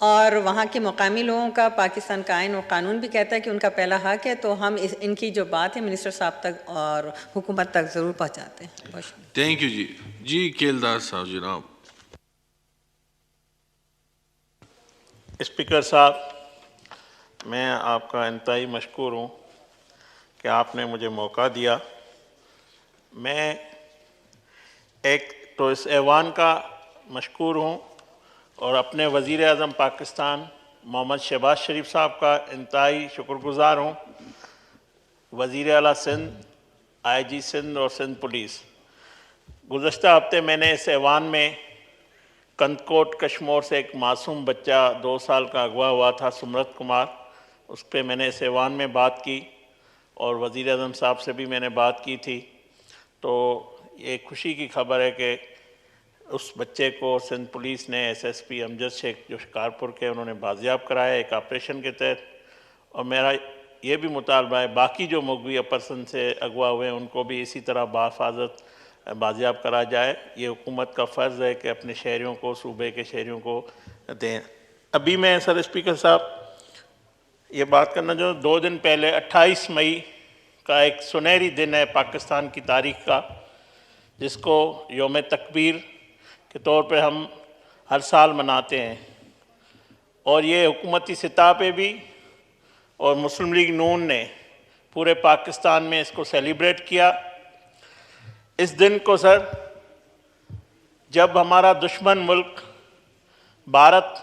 اور وہاں کے مقامی لوگوں کا پاکستان کا آئین و قانون بھی کہتا ہے کہ ان کا پہلا حق ہے، تو ہم ان کی جو بات ہے منسٹر صاحب تک اور حکومت تک ضرور پہنچاتے ہیں. بہت شکریہ. تھینک یو جی کیلدار صاحب جناب. اسپیکر صاحب، میں آپ کا انتہائی مشکور ہوں کہ آپ نے مجھے موقع دیا. میں ایک تو اس ایوان کا مشکور ہوں اور اپنے وزیر اعظم پاکستان محمد شہباز شریف صاحب کا انتہائی شکر گزار ہوں. وزیر اعلیٰ سندھ، آئی جی سندھ اور سندھ پولیس، گزشتہ ہفتے میں نے اس ایوان میں کندکوٹ کشمور سے ایک معصوم بچہ 2 سال کا اغوا ہوا تھا، سمرت کمار، اس پہ میں نے اس ایوان میں بات کی اور وزیر اعظم صاحب سے بھی میں نے بات کی تھی. تو یہ خوشی کی خبر ہے کہ اس بچے کو سندھ پولیس نے ایس ایس پی امجد شیخ جو شکارپور کے انہوں نے بازیاب کرایا ایک آپریشن کے تحت. اور میرا یہ بھی مطالبہ ہے باقی جو مغوی پرسن سے اغوا ہوئے ہیں ان کو بھی اسی طرح بحفاظت بازیاب کرا جائے. یہ حکومت کا فرض ہے کہ اپنے شہریوں کو، صوبے کے شہریوں کو دیں. ابھی میں سر اسپیکر صاحب یہ بات کرنا چاہوں، 2 دن پہلے 28 مئی کا ایک سنہری دن ہے پاکستان کی تاریخ کا، جس کو یوم تکبیر کے طور پہ ہم ہر سال مناتے ہیں. اور یہ حکومتی سطح پہ بھی اور مسلم لیگ نون نے پورے پاکستان میں اس کو سیلیبریٹ کیا. اس دن کو سر، جب ہمارا دشمن ملک بھارت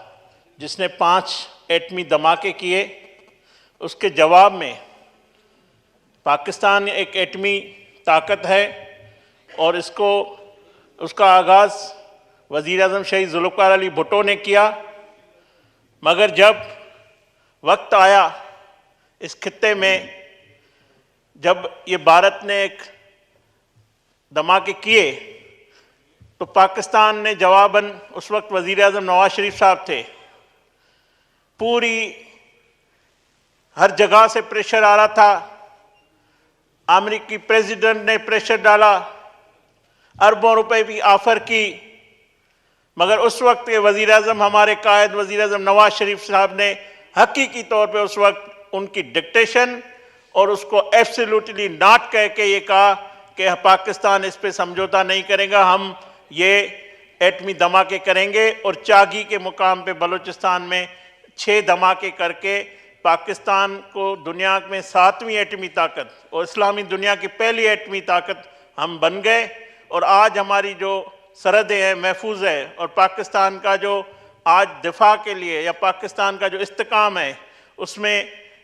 جس نے 5 ایٹمی دھماکے کیے، اس کے جواب میں پاکستان ایک ایٹمی طاقت ہے اور اس کا آغاز وزیر اعظم شہید ذوالفقار علی بھٹو نے کیا. مگر جب وقت آیا اس خطے میں، جب یہ بھارت نے ایک دھماکے کیے تو پاکستان نے جواباً، اس وقت وزیر اعظم نواز شریف صاحب تھے، پوری ہر جگہ سے پریشر آ رہا تھا. امریکی پریزیڈنٹ نے پریشر ڈالا، اربوں روپے بھی آفر کی. مگر اس وقت کے وزیر اعظم، ہمارے قائد وزیر اعظم نواز شریف صاحب نے حقیقی طور پہ اس وقت ان کی ڈکٹیشن اور اس کو ایبسلیوٹلی ناٹ کہہ کے یہ کہا کہ پاکستان اس پہ سمجھوتا نہیں کرے گا، ہم یہ ایٹمی دھماکے کریں گے. اور چاگی کے مقام پہ بلوچستان میں 6 دھماکے کر کے پاکستان کو دنیا میں 7ویں ایٹمی طاقت اور اسلامی دنیا کی پہلی ایٹمی طاقت ہم بن گئے. اور آج ہماری جو سرحدیں ہیں محفوظ ہے، اور پاکستان کا جو آج دفاع کے لیے یا پاکستان کا جو استحکام ہے، اس میں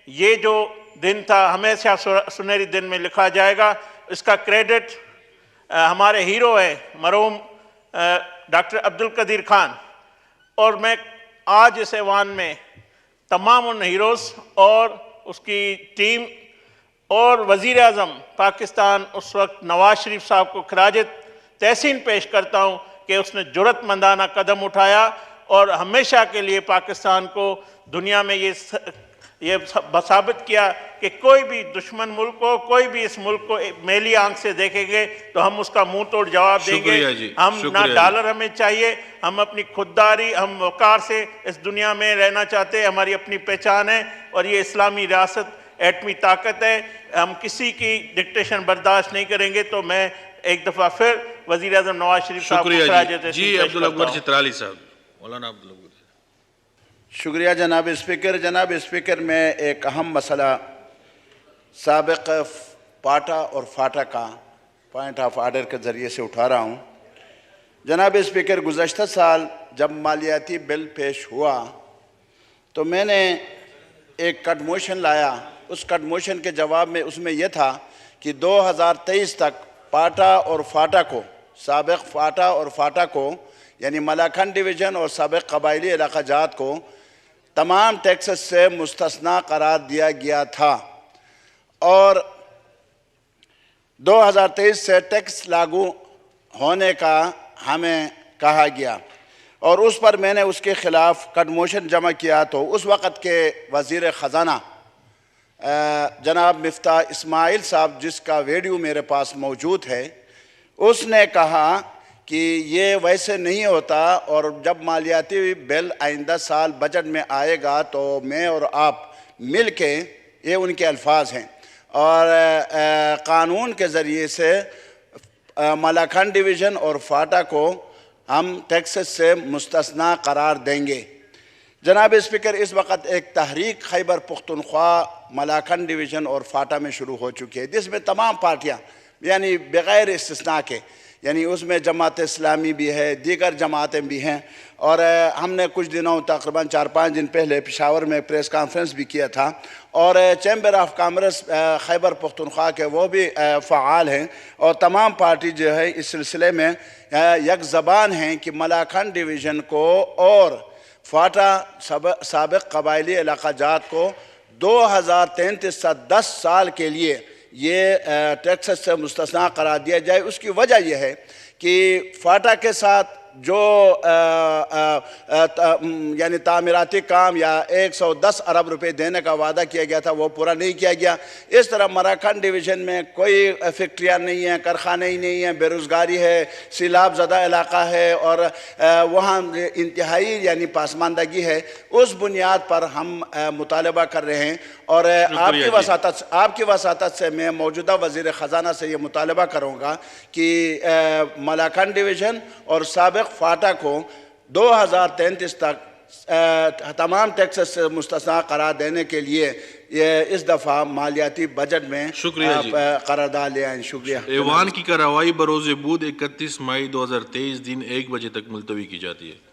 یہ جو دن تھا ہمیشہ سنہری دن میں لکھا جائے گا. اس کا کریڈٹ ہمارے ہیرو ہیں مرحوم ڈاکٹر عبدالقدیر خان. اور میں آج اس ایوان میں تمام ان ہیروز اور اس کی ٹیم اور وزیر اعظم پاکستان اس وقت نواز شریف صاحب کو خراج تحسین پیش کرتا ہوں کہ اس نے جرأت مندانہ قدم اٹھایا اور ہمیشہ کے لیے پاکستان کو دنیا میں یہ ثابت کیا کہ کوئی بھی دشمن ملک کو، کوئی بھی اس ملک کو میلی آنکھ سے دیکھیں گے تو ہم اس کا منہ توڑ جواب دیں گے. ہم نہ ڈالر ہمیں چاہیے، ہم اپنی خودداری، ہم وقار سے اس دنیا میں رہنا چاہتے ہیں. ہماری اپنی پہچان ہے اور یہ اسلامی ریاست ایٹمی طاقت ہے. ہم کسی کی ڈکٹیشن برداشت نہیں کریں گے. تو میں ایک دفعہ پھر وزیر اعظم نواز شریف صاحب کو خراج تحسین جی پیش عبدالاکبر کرتا ہوں. چترالی صاحب. مولانا عبدالاکبر. شکریہ جناب اسپیکر. جناب اسپیکر، میں ایک اہم مسئلہ سابق پاٹا اور فاٹا کا پوائنٹ آف آرڈر کے ذریعے سے اٹھا رہا ہوں. جناب اسپیکر، گزشتہ سال جب مالیاتی بل پیش ہوا تو میں نے ایک کٹ موشن لایا. اس کٹ موشن کے جواب میں اس میں یہ تھا کہ 2023 تک پاٹا اور فاٹا کو، سابق پاٹا اور فاٹا کو، یعنی ملاکنڈ ڈویژن اور سابق قبائلی علاقہ جات کو تمام ٹیکسز سے مستثنی قرار دیا گیا تھا، اور 2023 سے ٹیکس لاگو ہونے کا ہمیں کہا گیا. اور اس پر میں نے اس کے خلاف کٹ موشن جمع کیا. تو اس وقت کے وزیر خزانہ جناب مفتاح اسماعیل صاحب، جس کا ویڈیو میرے پاس موجود ہے، اس نے کہا کہ یہ ویسے نہیں ہوتا، اور جب مالیاتی بل آئندہ سال بجٹ میں آئے گا تو میں اور آپ مل کے، یہ ان کے الفاظ ہیں، اور قانون کے ذریعے سے مالاکنڈ ڈویژن اور فاٹا کو ہم ٹیکسز سے مستثنا قرار دیں گے۔ جناب اسپیکر، اس وقت ایک تحریک خیبر پختونخوا مالاکنڈ ڈویژن اور فاٹا میں شروع ہو چکی ہے، جس میں تمام پارٹیاں یعنی بغیر استثناء کے، یعنی اس میں جماعت اسلامی بھی ہے، دیگر جماعتیں بھی ہیں، اور ہم نے کچھ دنوں تقریباً 4-5 دن پہلے پشاور میں پریس کانفرنس بھی کیا تھا، اور chamber of commerce Khyber Pakhtunkhwa کے وہ بھی فعال ہیں، اور تمام پارٹی جو ہے اس سلسلے میں یک زبان ہیں کہ مالاکنڈ ڈویژن کو اور فاٹا سابق قبائلی علاقہ جات کو 2033 سے 10 سال کے لیے یہ ٹیکسز سے مستثنا قرار دیا جائے۔ اس کی وجہ یہ ہے کہ فاٹا کے ساتھ جو یعنی تعمیراتی کام یا 110 ارب روپے دینے کا وعدہ کیا گیا تھا وہ پورا نہیں کیا گیا۔ اس طرح مالاکنڈ ڈویژن میں کوئی فیکٹریاں نہیں ہیں، کارخانے ہی نہیں ہیں، بے روزگاری ہے، سیلاب زدہ علاقہ ہے، اور وہاں انتہائی یعنی پسماندگی ہے۔ اس بنیاد پر ہم مطالبہ کر رہے ہیں، اور آپ کی وساطت سے میں موجودہ وزیر خزانہ سے یہ مطالبہ کروں گا کہ مالاکنڈ ڈویژن اور سابق فاٹا کو 2033 تک تمام ٹیکسز سے مستثنا قرار دینے کے لیے یہ اس دفعہ مالیاتی بجٹ میں قرارداد لے آئیں۔ شکریہ۔ ایوان کی کارروائی بروز بود 31 مئی 2023 دن 1 بجے تک ملتوی کی جاتی ہے۔